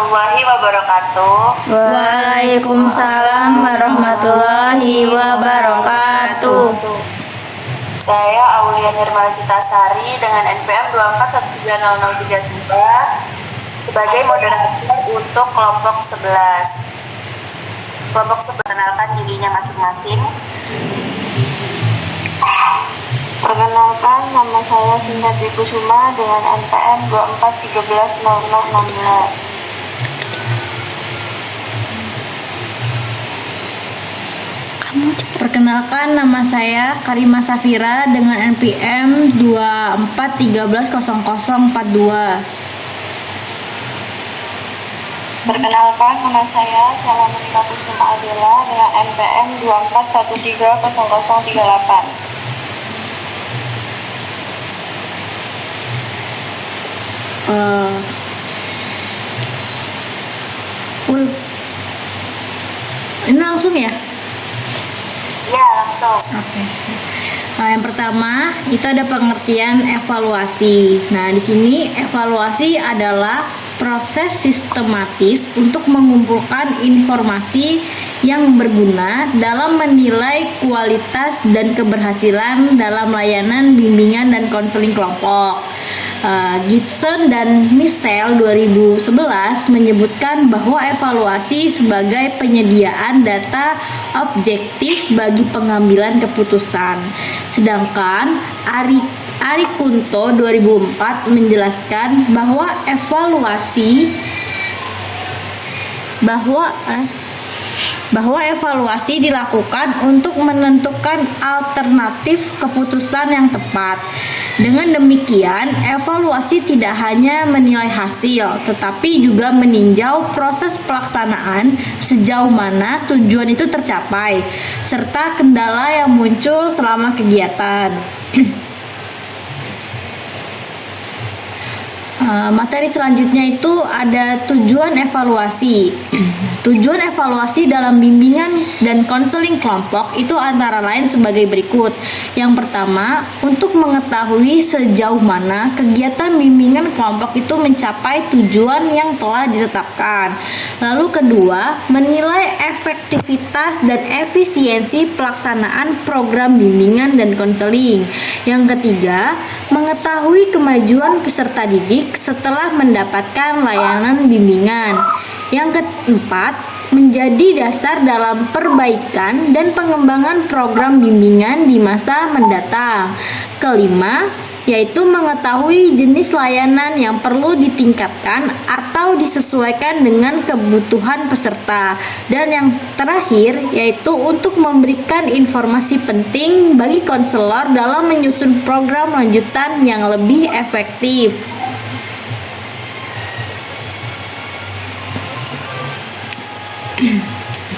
warahmatullahi wabarakatuh. Waalaikumsalam warahmatullahi wabarakatuh. Saya Aulia Nirmala Citasari dengan NPM 2413033 sebagai moderator untuk kelompok 11. Kelompok 11 perkenalkan dirinya masing-masing. Perkenalkan, nama saya Sinta Dwi Kusuma dengan NPM 24130016. Perkenalkan, nama saya Karima Safira dengan NPM 24130042. Perkenalkan, nama saya Salamunika Kusuma Adela dengan NPM 24130038. Ini langsung ya? Ya, langsung. Oke. Nah, yang pertama itu ada pengertian evaluasi. Nah, di sini evaluasi adalah proses sistematis untuk mengumpulkan informasi yang berguna dalam menilai kualitas dan keberhasilan dalam layanan bimbingan dan konseling kelompok. Gibson dan Michel 2011 menyebutkan bahwa evaluasi sebagai penyediaan data objektif bagi pengambilan keputusan. Sedangkan Ari Kunto 2004 menjelaskan bahwa evaluasi dilakukan untuk menentukan alternatif keputusan yang tepat. Dengan demikian, evaluasi tidak hanya menilai hasil, tetapi juga meninjau proses pelaksanaan sejauh mana tujuan itu tercapai, serta kendala yang muncul selama kegiatan. Materi selanjutnya itu ada tujuan evaluasi. Tujuan evaluasi dalam bimbingan dan konseling kelompok itu antara lain sebagai berikut. Yang pertama, untuk mengetahui sejauh mana kegiatan bimbingan kelompok itu mencapai tujuan yang telah ditetapkan. Lalu kedua, menilai efektivitas dan efisiensi pelaksanaan program bimbingan dan konseling. Yang ketiga, mengetahui kemajuan peserta didik setelah mendapatkan layanan bimbingan. Yang keempat, menjadi dasar dalam perbaikan dan pengembangan program bimbingan di masa mendatang. Kelima, yaitu mengetahui jenis layanan yang perlu ditingkatkan atau disesuaikan dengan kebutuhan peserta. Dan yang terakhir, yaitu untuk memberikan informasi penting bagi konselor dalam menyusun program lanjutan yang lebih efektif.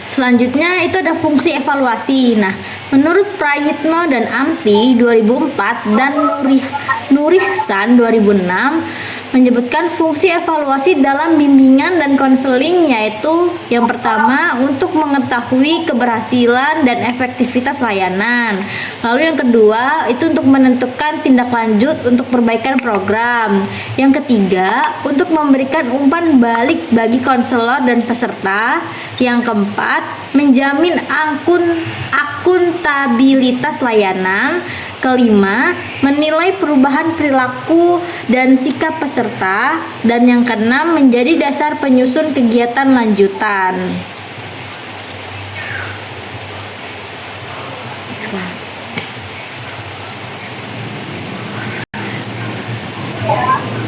Selanjutnya itu ada fungsi evaluasi. Nah, menurut Prayitno dan Amti 2004 dan Nurihsan 2006 menyebutkan fungsi evaluasi dalam bimbingan dan konseling, yaitu yang pertama untuk mengetahui keberhasilan dan efektivitas layanan. Lalu yang kedua itu untuk menentukan tindak lanjut untuk perbaikan program. Yang ketiga untuk memberikan umpan balik bagi konselor dan peserta. Yang keempat menjamin akuntabilitas layanan. Kelima, menilai perubahan perilaku dan sikap peserta. Dan yang keenam, menjadi dasar penyusun kegiatan lanjutan.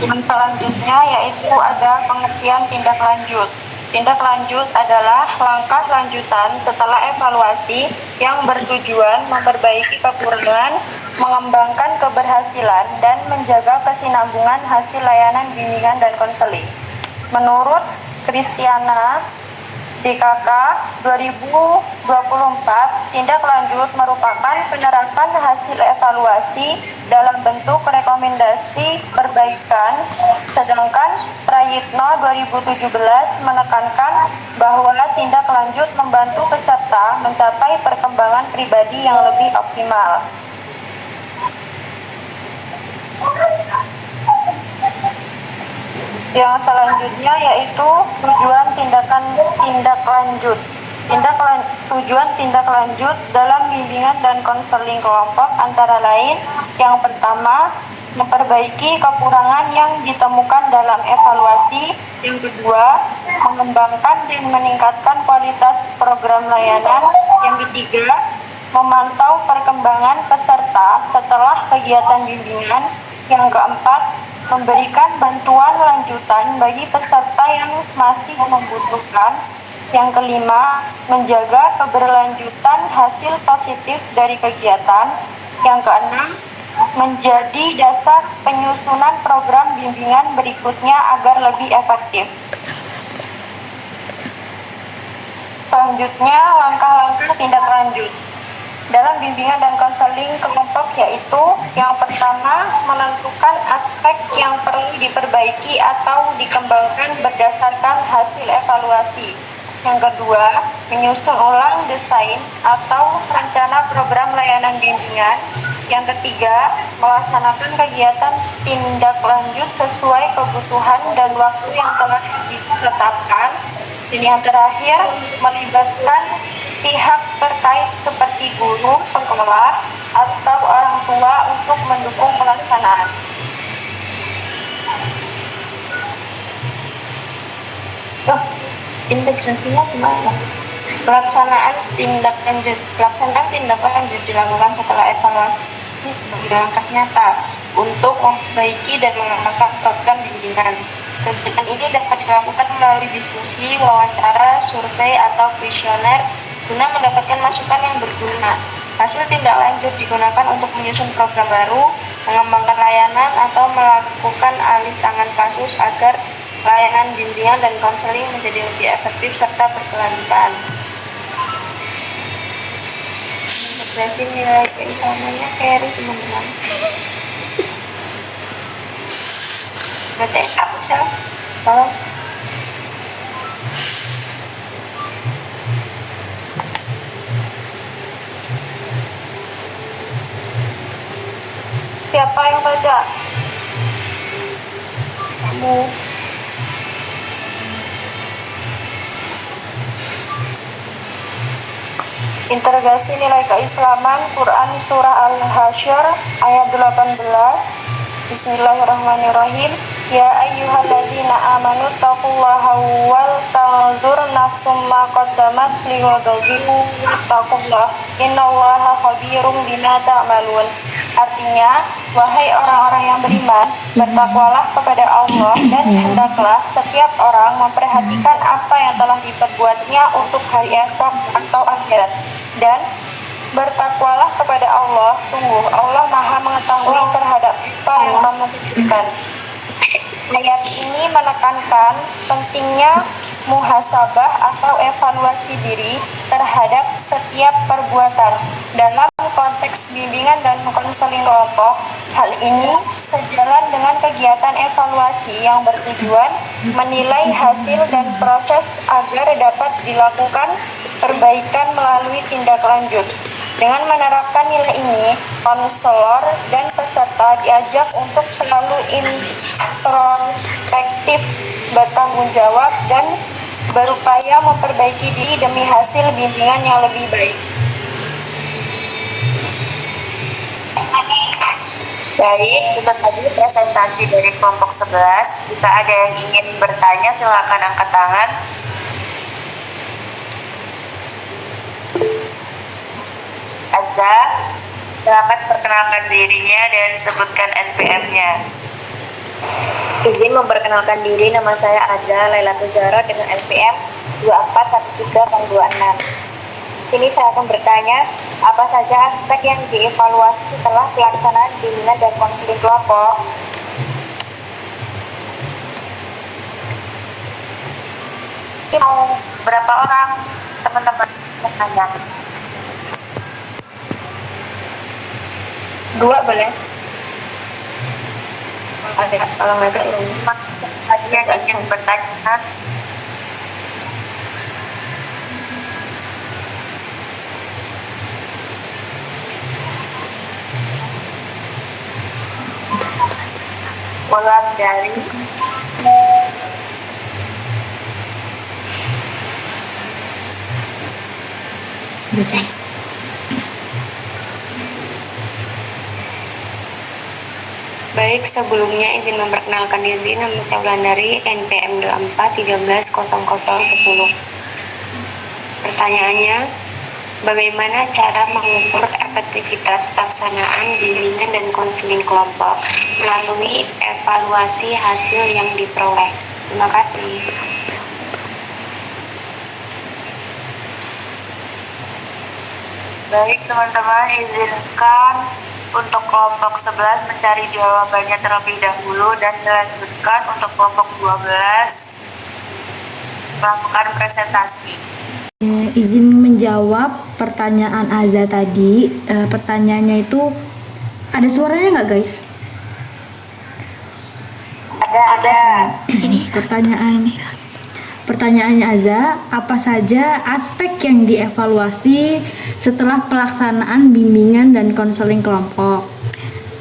Yang selanjutnya yaitu ada pengertian tindak lanjut. Tindak lanjut adalah langkah lanjutan setelah evaluasi yang bertujuan memperbaiki kekurangan, mengembangkan keberhasilan, dan menjaga kesinambungan hasil layanan bimbingan dan konseling. Menurut Kristiana DKK 2024, tindak lanjut merupakan penerapan hasil evaluasi dalam bentuk rekomendasi perbaikan, sedangkan Prayitno 2017 menekankan bahwa tindak lanjut membantu peserta mencapai perkembangan pribadi yang lebih optimal. Yang selanjutnya yaitu tujuan tindak lanjut. Tujuan tindak lanjut dalam bimbingan dan konseling kelompok antara lain yang pertama, memperbaiki kekurangan yang ditemukan dalam evaluasi. Yang kedua, mengembangkan dan meningkatkan kualitas program layanan. Yang ketiga, memantau perkembangan peserta setelah kegiatan bimbingan. Yang keempat, memberikan bantuan lanjutan bagi peserta yang masih membutuhkan. Yang kelima, menjaga keberlanjutan hasil positif dari kegiatan. Yang keenam, menjadi dasar penyusunan program bimbingan berikutnya agar lebih efektif. Selanjutnya, langkah-langkah tindak lanjut dalam bimbingan dan konseling kelompok yaitu yang pertama, menentukan aspek yang perlu diperbaiki atau dikembangkan berdasarkan hasil evaluasi. Yang kedua, menyusun ulang desain atau rencana program layanan bimbingan. Yang ketiga, melaksanakan kegiatan tindak lanjut sesuai kebutuhan dan waktu yang telah ditetapkan. Dan yang terakhir, melibatkan pihak terkait seperti guru, sekolah, atau orang tua untuk mendukung pelaksanaan. Integrasinya gimana? Pelaksanaan tindak lanjut dilakukan setelah evaluasi sebagai langkah nyata untuk memperbaiki dan mengembangkan program bimbingan. Kegiatan ini dapat dilakukan melalui diskusi, wawancara, survei, atau kuesioner guna mendapatkan masukan yang berguna. Hasil tindak lanjut digunakan untuk menyusun program baru, mengembangkan layanan, atau melakukan alih tangan kasus agar layanan bimbingan dan konseling menjadi lebih efektif serta berkelanjutan. Integrasi nilai keutamanya carry teman-teman. Berarti aku siapa? Tolong. Siapa yang baca? Kamu. Interogasi nilai keislaman Quran Surah Al-Hasyr ayat 18. Bismillahirrahmanirrahim. Ya ayyuhalladzina amanu taqullaha wal tanzur nafsum ma qaddamat lighadin wattaqullah innallaha khabirum bima ta'malun. Artinya, wahai orang-orang yang beriman, bertakwalah kepada Allah dan hendaklah setiap orang memperhatikan apa yang telah diperbuatnya untuk hari esok atau akhirat. Dan bertakwalah kepada Allah, sungguh Allah Maha mengetahui terhadap apa yang kamu kerjakan. Ayat ini menekankan pentingnya muhasabah atau evaluasi diri terhadap setiap perbuatan dalam konteks bimbingan dan konseling kelompok. Hal ini sejalan dengan kegiatan evaluasi yang bertujuan menilai hasil dan proses agar dapat dilakukan perbaikan melalui tindak lanjut. Dengan menerapkan nilai ini, konselor dan peserta diajak untuk selalu introspektif, bertanggung jawab, dan berupaya memperbaiki diri demi hasil bimbingan yang lebih baik. Baik, itu tadi presentasi dari kelompok 11. Jika ada yang ingin bertanya, silakan angkat tangan. Azza, silakan perkenalkan dirinya dan sebutkan NPM-nya. Izin memperkenalkan diri, nama saya Azza Lailatul Zahra dengan NPM 241326. Sini saya akan bertanya, apa saja aspek yang dievaluasi setelah pelaksanaan bimbingan dan konseling kelompok? Mau berapa orang teman-teman bertanya? 2 boleh? Ada, kalau nggak ada ini. Tadi yang ingin bertanya. Mulai dari Baca. Baik, sebelumnya izin memperkenalkan diri, nama saya Wulandari, NPM 24130010. Pertanyaannya, bagaimana cara mengukur efektivitas pelaksanaan bimbingan dan konseling kelompok melalui evaluasi hasil yang diperoleh? Terima kasih. Baik teman-teman, izinkan untuk kelompok 11 mencari jawabannya terlebih dahulu dan dilanjutkan untuk kelompok 12 melakukan presentasi. Izin menjawab pertanyaan Aza tadi. Pertanyaannya itu ada suaranya nggak guys? Ada. Ini pertanyaannya Aza, apa saja aspek yang dievaluasi setelah pelaksanaan bimbingan dan konseling kelompok?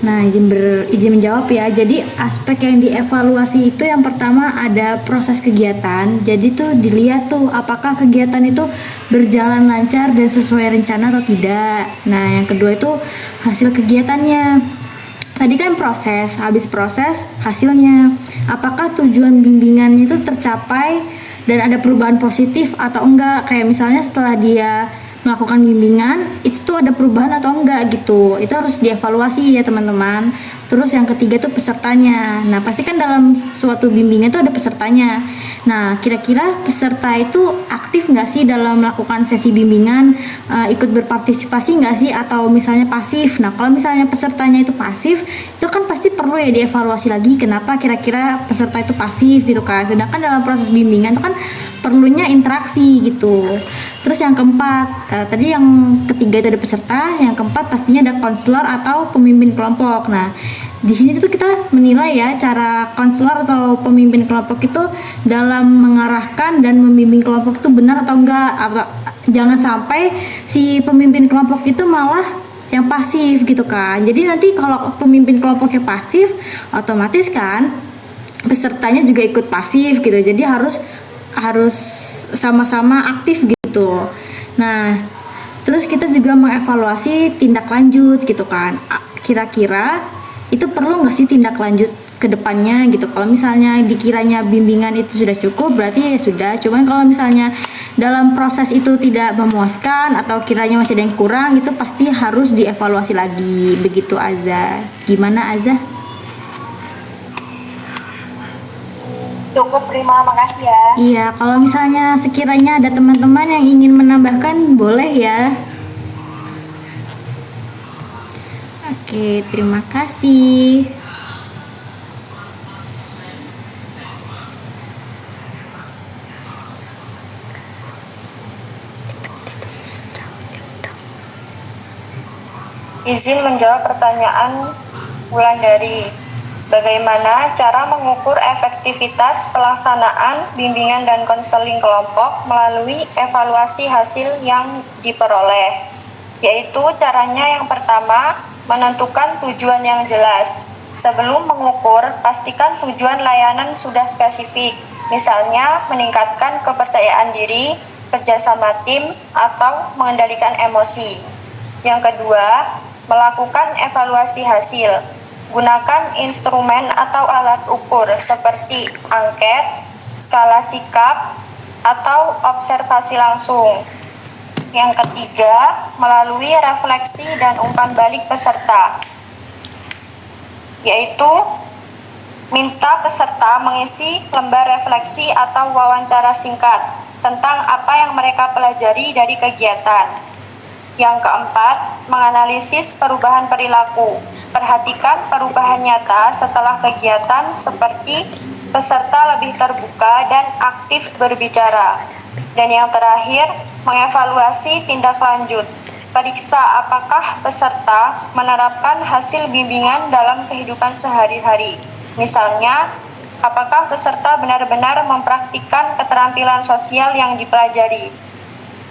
Nah, izin menjawab ya. Jadi aspek yang dievaluasi itu yang pertama ada proses kegiatan. Jadi tuh dilihat tuh apakah kegiatan itu berjalan lancar dan sesuai rencana atau tidak. Nah, yang kedua itu hasil kegiatannya. Tadi kan proses, habis proses hasilnya. Apakah tujuan bimbingan itu tercapai dan ada perubahan positif atau enggak? Kayak misalnya setelah dia melakukan bimbingan itu tuh ada perubahan atau enggak gitu. Itu harus dievaluasi ya teman-teman. Terus yang ketiga tuh pesertanya. Nah, pasti kan dalam suatu bimbingan itu ada pesertanya. Nah, kira-kira peserta itu aktif nggak sih dalam melakukan sesi bimbingan, ikut berpartisipasi nggak sih atau misalnya pasif? Nah, kalau misalnya pesertanya itu pasif, itu kan pasti perlu ya dievaluasi lagi kenapa kira-kira peserta itu pasif gitu kan. Sedangkan dalam proses bimbingan itu kan perlunya interaksi gitu. Terus yang keempat, tadi yang ketiga itu ada peserta, yang keempat pastinya ada konselor atau pemimpin kelompok. Nah, di sini tuh kita menilai ya cara konselor atau pemimpin kelompok itu dalam mengarahkan dan membimbing kelompok itu benar atau enggak. Atau jangan sampai si pemimpin kelompok itu malah yang pasif gitu kan. Jadi nanti kalau pemimpin kelompoknya pasif, otomatis kan pesertanya juga ikut pasif gitu. Jadi harus sama-sama aktif gitu. Nah, terus kita juga mengevaluasi tindak lanjut gitu kan. Kira-kira itu perlu nggak sih tindak lanjut ke depannya gitu. Kalau misalnya dikiranya bimbingan itu sudah cukup, berarti ya sudah. Cuman kalau misalnya dalam proses itu tidak memuaskan atau kiranya masih ada yang kurang, itu pasti harus dievaluasi lagi. Begitu Aza. Gimana Aza? Cukup, terima kasih ya. Iya, kalau misalnya sekiranya ada teman-teman yang ingin menambahkan, boleh ya. Oke, terima kasih. Izin menjawab pertanyaan Wulandari. Bagaimana cara mengukur efektivitas pelaksanaan bimbingan dan konseling kelompok melalui evaluasi hasil yang diperoleh? Yaitu caranya yang pertama, menentukan tujuan yang jelas. Sebelum mengukur, pastikan tujuan layanan sudah spesifik. Misalnya, meningkatkan kepercayaan diri, kerjasama tim, atau mengendalikan emosi. Yang kedua, melakukan evaluasi hasil. Gunakan instrumen atau alat ukur seperti angket, skala sikap, atau observasi langsung. Yang ketiga, melalui refleksi dan umpan balik peserta, yaitu minta peserta mengisi lembar refleksi atau wawancara singkat tentang apa yang mereka pelajari dari kegiatan. Yang keempat, menganalisis perubahan perilaku. Perhatikan perubahan nyata setelah kegiatan seperti peserta lebih terbuka dan aktif berbicara. Dan yang terakhir, mengevaluasi tindak lanjut. Periksa apakah peserta menerapkan hasil bimbingan dalam kehidupan sehari-hari. Misalnya, apakah peserta benar-benar mempraktikkan keterampilan sosial yang dipelajari.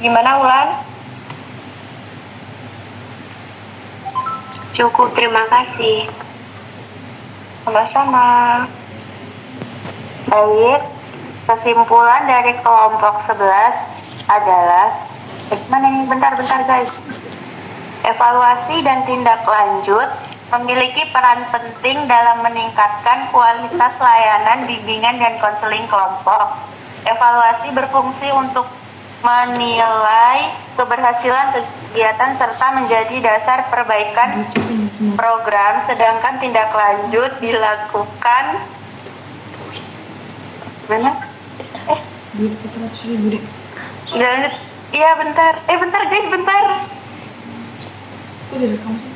Gimana Wulan? Cukup, terima kasih. Sama-sama. Baik, kesimpulan dari kelompok 11 adalah Mana nih? Bentar guys. Evaluasi dan tindak lanjut memiliki peran penting dalam meningkatkan kualitas layanan bimbingan dan konseling kelompok. Evaluasi berfungsi untuk menilai keberhasilan kegiatan serta menjadi dasar perbaikan program, sedangkan tindak lanjut dilakukan mana? Duit 400.000 deh. Iya bentar guys, bentar. Itu direkam sih.